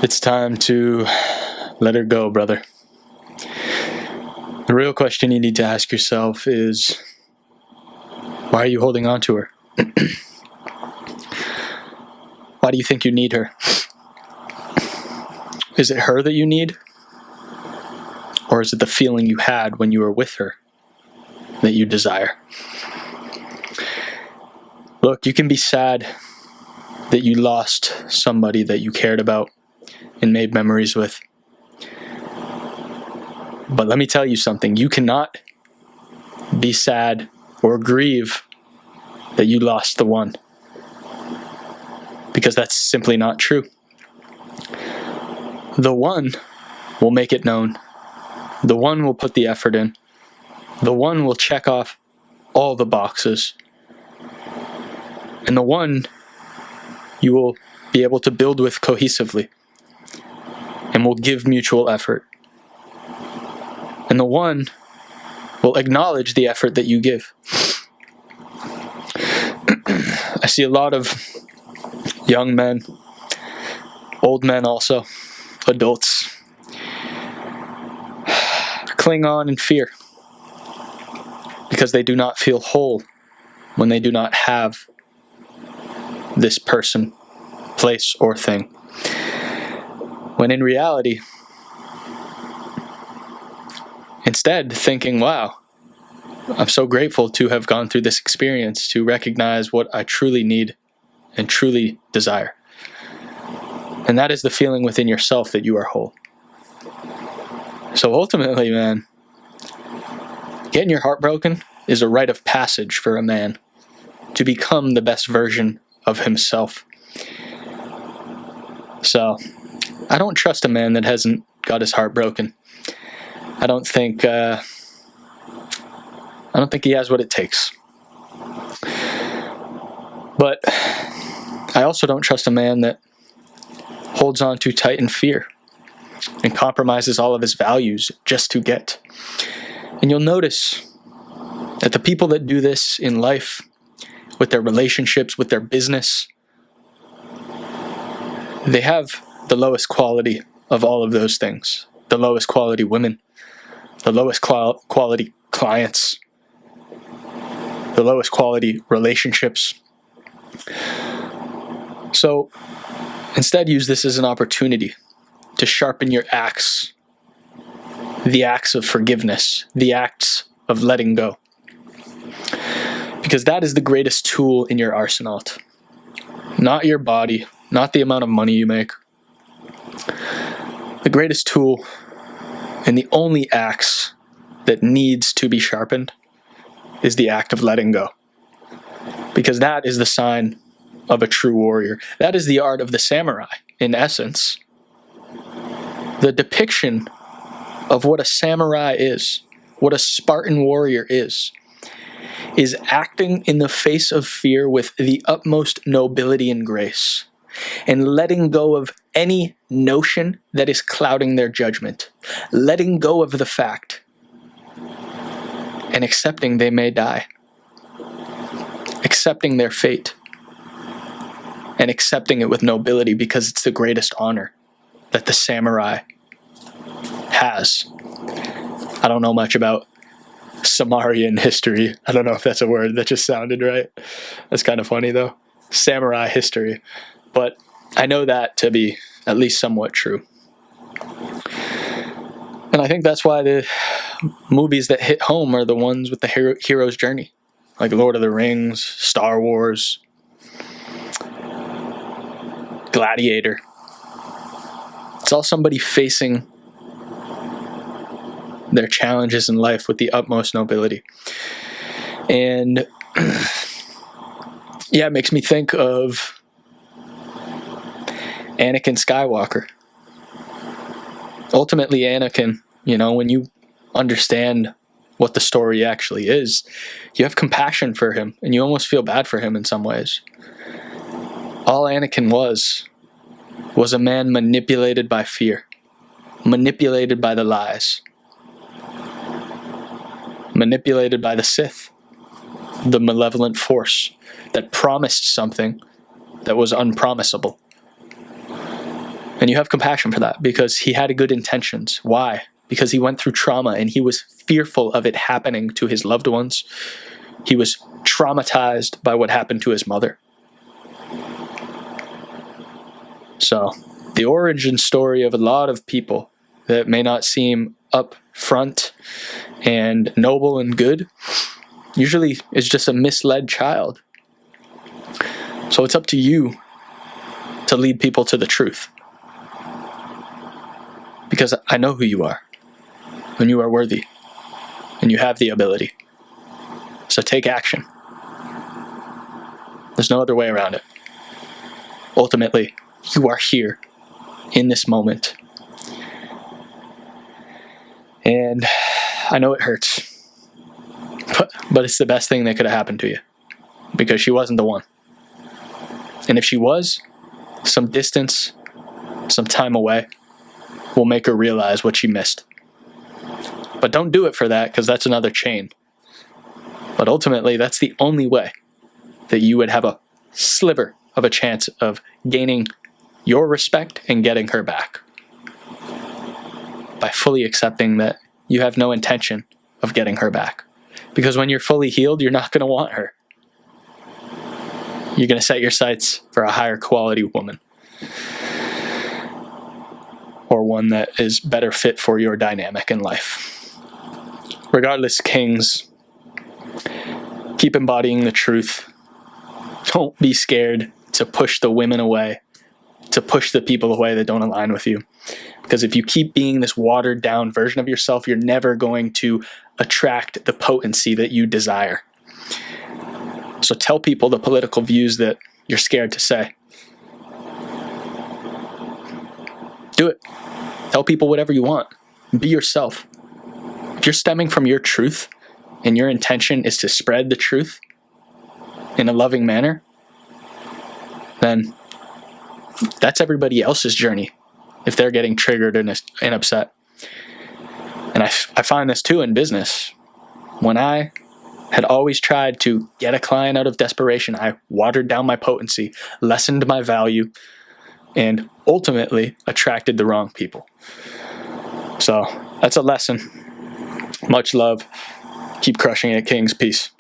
It's time to let her go, brother. The real question you need to ask yourself is, why are you holding on to her? Why do you think you need her? Is it her that you need? Or is it the feeling you had when you were with her that you desire? Look, you can be sad that you lost somebody that you cared about and made memories with. But let me tell you something. You cannot be sad or grieve that you lost the one, because that's simply not true. The one will make it known. The one will put the effort in. The one will check off all the boxes. And the one you will be able to build with cohesively and will give mutual effort. And the one will acknowledge the effort that you give. I see a lot of young men, old men also, adults, cling on in fear because they do not feel whole when they do not have this person, place, or thing. When in reality, instead thinking, wow, I'm so grateful to have gone through this experience to recognize what I truly need and truly desire. And that is the feeling within yourself that you are whole. So ultimately, man, getting your heart broken is a rite of passage for a man to become the best version of himself. So I don't trust a man that hasn't got his heart broken. I don't think he has what it takes. But I also don't trust a man that holds on too tight in fear and compromises all of his values just to get. And you'll notice that the people that do this in life, with their relationships, with their business, they have the lowest quality of all of those things. The lowest quality women, the lowest quality clients, the lowest quality relationships. So instead, use this as an opportunity to sharpen your axe, the axe of forgiveness, the axe of letting go. Because that is the greatest tool in your arsenal. Not your body, not the amount of money you make. The greatest tool and the only axe that needs to be sharpened is the act of letting go. Because that is the sign of a true warrior. That is the art of the samurai, in essence. The depiction of what a samurai is, what a Spartan warrior is acting in the face of fear with the utmost nobility and grace, and letting go of any notion that is clouding their judgment, letting go of the fact, and accepting they may die, accepting their fate, and accepting it with nobility because it's the greatest honor that the samurai has. I don't know much about Samarian history. I don't know if that's a word that just sounded right. That's kind of funny though. Samurai history. But I know that to be at least somewhat true. And I think that's why the movies that hit home are the ones with the hero's journey. Like Lord of the Rings, Star Wars, Gladiator. It's all somebody facing their challenges in life with the utmost nobility. And yeah, it makes me think of Anakin Skywalker. Ultimately, Anakin, when you understand what the story actually is, you have compassion for him and you almost feel bad for him in some ways. All Anakin was a man manipulated by fear, manipulated by the lies, manipulated by the Sith, the malevolent force that promised something that was unpromisable. And you have compassion for that because he had good intentions. Why? Because he went through trauma and he was fearful of it happening to his loved ones. He was traumatized by what happened to his mother. So, the origin story of a lot of people that may not seem upfront and noble and good usually is just a misled child. So it's up to you to lead people to the truth. Because I know who you are, and you are worthy, and you have the ability. So take action. There's no other way around it. Ultimately, you are here in this moment. And I know it hurts, but it's the best thing that could have happened to you, because she wasn't the one. And if she was, some distance, some time away, will make her realize what she missed. But don't do it for that, because that's another chain. But ultimately, that's the only way that you would have a sliver of a chance of gaining your respect and getting her back. By fully accepting that you have no intention of getting her back. Because when you're fully healed, you're not going to want her. You're going to set your sights for a higher quality woman. Or one that is better fit for your dynamic in life. Regardless, kings, keep embodying the truth. Don't be scared to push the women away, to push the people away that don't align with you. Because if you keep being this watered down version of yourself, you're never going to attract the potency that you desire. So tell people the political views that you're scared to say. Do it. Tell people whatever you want. Be yourself. If you're stemming from your truth and your intention is to spread the truth in a loving manner, then that's everybody else's journey if they're getting triggered and upset. And I find this too in business. When I had always tried to get a client out of desperation, I watered down my potency, lessened my value, and ultimately attracted the wrong people. So that's a lesson. Much love. Keep crushing it, Kings. Peace.